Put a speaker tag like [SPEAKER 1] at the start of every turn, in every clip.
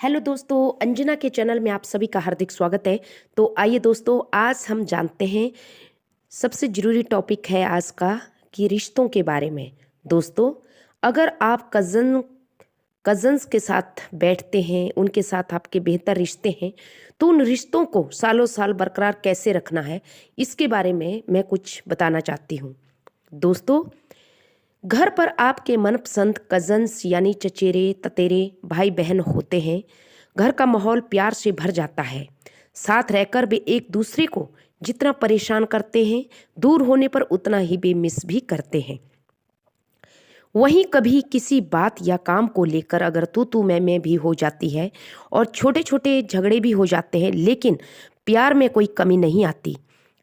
[SPEAKER 1] Hello दोस्तों, अंजना के channel में आप सभी का हार्दिक स्वागत है। तो आइए दोस्तों, आज हम जानते हैं सबसे ज़रूरी टॉपिक है आज का कि रिश्तों के बारे में। दोस्तों, अगर आप कज़न्स के साथ बैठते हैं, उनके साथ आपके बेहतर रिश्ते हैं, तो उन रिश्तों को सालों साल बरकरार कैसे रखना है, इसके बारे में मैं कुछ बताना चाहती हूँ। दोस्तों, घर पर आपके मनपसंद कज़न्स यानी चचेरे ततेरे भाई बहन होते हैं। घर का माहौल प्यार से भर जाता है। साथ रहकर वे एक दूसरे को जितना परेशान करते हैं, दूर होने पर उतना ही बेमिस भी करते हैं। वहीं कभी किसी बात या काम को लेकर अगर तू मैं भी हो जाती है और छोटे छोटे झगड़े भी हो जाते हैं, लेकिन प्यार में कोई कमी नहीं आती।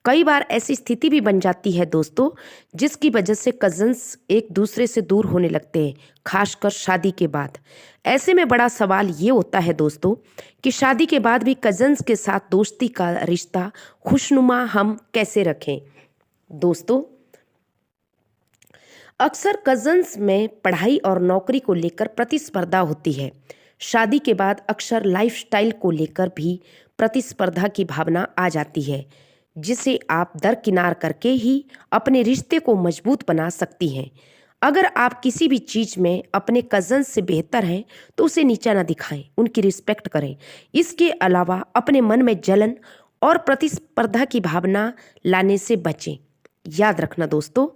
[SPEAKER 1] कई बार ऐसी स्थिति भी बन जाती है दोस्तों, जिसकी वजह से कज़न्स एक दूसरे से दूर होने लगते हैं, खासकर शादी के बाद। ऐसे में बड़ा सवाल ये होता है दोस्तों कि शादी के बाद भी कज़न्स के साथ दोस्ती का रिश्ता खुशनुमा हम कैसे रखें। दोस्तों, अक्सर कज़न्स में पढ़ाई और नौकरी को लेकर प्रतिस्पर्धा होती है। शादी के बाद अक्सर लाइफस्टाइल को लेकर भी प्रतिस्पर्धा की भावना आ जाती है, जिसे आप दरकिनार करके ही अपने रिश्ते को मजबूत बना सकती हैं। अगर आप किसी भी चीज़ में अपने कज़न्स से बेहतर हैं, तो उसे नीचा ना दिखाएं, उनकी रिस्पेक्ट करें। इसके अलावा अपने मन में जलन और प्रतिस्पर्धा की भावना लाने से बचें। याद रखना दोस्तों,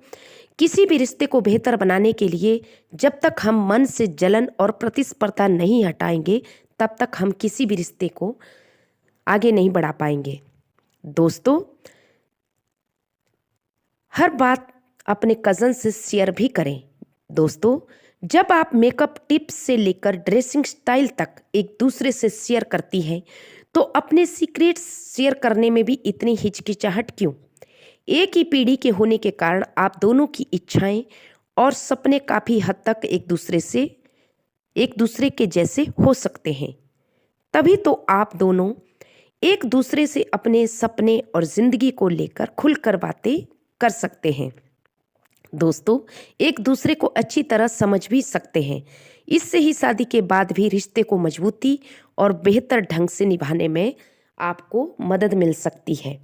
[SPEAKER 1] किसी भी रिश्ते को बेहतर बनाने के लिए जब तक हम मन से जलन और प्रतिस्पर्धा नहीं हटाएंगे, तब तक हम किसी भी रिश्ते को आगे नहीं बढ़ा पाएंगे। दोस्तों, हर बात अपने कज़न से शेयर भी करें। दोस्तों, जब आप मेकअप टिप्स से लेकर ड्रेसिंग स्टाइल तक एक दूसरे से शेयर करती हैं, तो अपने सीक्रेट्स शेयर करने में भी इतनी हिचकिचाहट क्यों? एक ही पीढ़ी के होने के कारण आप दोनों की इच्छाएं और सपने काफ़ी हद तक एक दूसरे के जैसे हो सकते हैं। तभी तो आप दोनों एक दूसरे से अपने सपने और ज़िंदगी को लेकर खुलकर बातें कर सकते हैं। दोस्तों, एक दूसरे को अच्छी तरह समझ भी सकते हैं। इससे ही शादी के बाद भी रिश्ते को मजबूती और बेहतर ढंग से निभाने में आपको मदद मिल सकती है।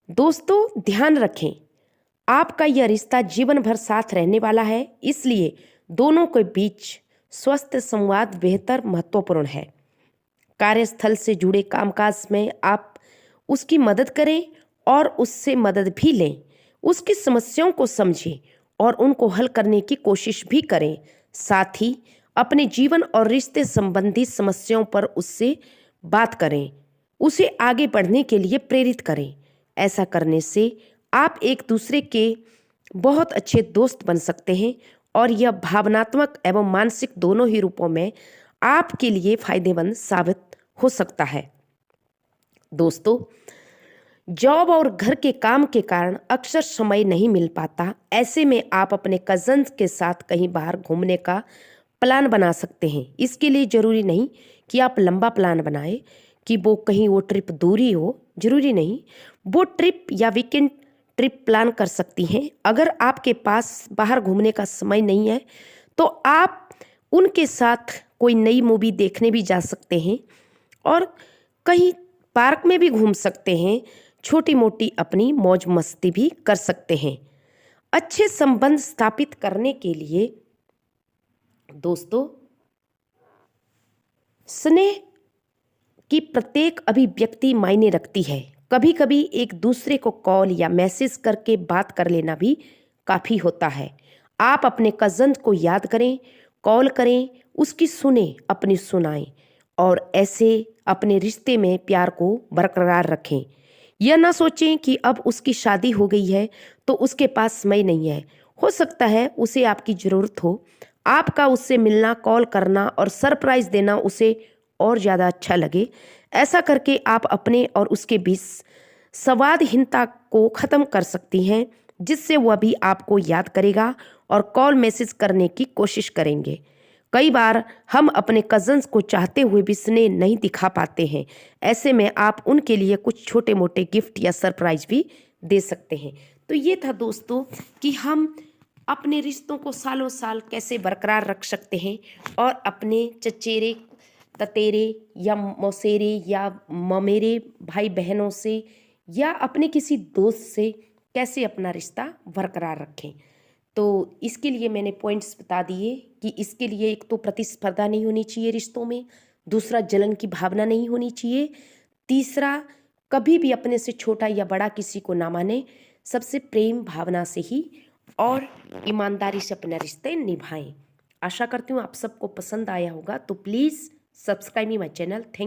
[SPEAKER 1] दोस्तों, ध्यान रखें, आपका यह रिश्ता जीवन भर साथ रहने वाला है, इसलिए दोनों के बीच स्वस्थ संवाद बेहतर महत्वपूर्ण है। कार्यस्थल से जुड़े कामकाज में आप उसकी मदद करें और उससे मदद भी लें। उसकी समस्याओं को समझें और उनको हल करने की कोशिश भी करें। साथ ही अपने जीवन और रिश्ते संबंधी समस्याओं पर उससे बात करें, उसे आगे बढ़ने के लिए प्रेरित करें। ऐसा करने से आप एक दूसरे के बहुत अच्छे दोस्त बन सकते हैं और यह भावनात्मक एवं मानसिक दोनों ही रूपों में आपके लिए फायदेमंद साबित हो सकता है। दोस्तों, जॉब और घर के काम के कारण अक्सर समय नहीं मिल पाता। ऐसे में आप अपने कज़न्स के साथ कहीं बाहर घूमने का प्लान बना सकते हैं। इसके लिए ज़रूरी नहीं कि आप लंबा प्लान बनाएं कि वो ट्रिप दूरी हो, ज़रूरी नहीं। वो ट्रिप या वीकेंड ट्रिप प्लान कर सकती हैं। अगर आपके पास बाहर घूमने का समय नहीं है, तो आप उनके साथ कोई नई मूवी देखने भी जा सकते हैं और कहीं पार्क में भी घूम सकते हैं। छोटी मोटी अपनी मौज मस्ती भी कर सकते हैं। अच्छे संबंध स्थापित करने के लिए दोस्तों, स्नेह की प्रत्येक अभिव्यक्ति मायने रखती है। कभी कभी एक दूसरे को कॉल या मैसेज करके बात कर लेना भी काफ़ी होता है। आप अपने कज़न को याद करें, कॉल करें, उसकी सुने, अपनी सुनाएं और ऐसे अपने रिश्ते में प्यार को बरकरार रखें। यह ना सोचें कि अब उसकी शादी हो गई है तो उसके पास समय नहीं है। हो सकता है उसे आपकी ज़रूरत हो। आपका उससे मिलना, कॉल करना और सरप्राइज़ देना उसे और ज़्यादा अच्छा लगे। ऐसा करके आप अपने और उसके बीच संवादहीनता को ख़त्म कर सकती हैं, जिससे वह भी आपको याद करेगा और कॉल मैसेज करने की कोशिश करेंगे। कई बार हम अपने कज़न्स को चाहते हुए भी स्नेह नहीं दिखा पाते हैं। ऐसे में आप उनके लिए कुछ छोटे मोटे गिफ्ट या सरप्राइज भी दे सकते हैं। तो ये था दोस्तों कि हम अपने रिश्तों को सालों साल कैसे बरकरार रख सकते हैं और अपने चचेरे ततेरे या मौसेरे या ममेरे भाई बहनों से या अपने किसी दोस्त से कैसे अपना रिश्ता बरकरार रखें। तो इसके लिए मैंने पॉइंट्स बता दिए कि इसके लिए एक तो प्रतिस्पर्धा नहीं होनी चाहिए रिश्तों में, दूसरा जलन की भावना नहीं होनी चाहिए, तीसरा कभी भी अपने से छोटा या बड़ा किसी को ना माने, सबसे प्रेम भावना से ही और ईमानदारी से अपने रिश्ते निभाएं। आशा करती हूँ आप सबको पसंद आया होगा, तो please subscribe me my channel. Thank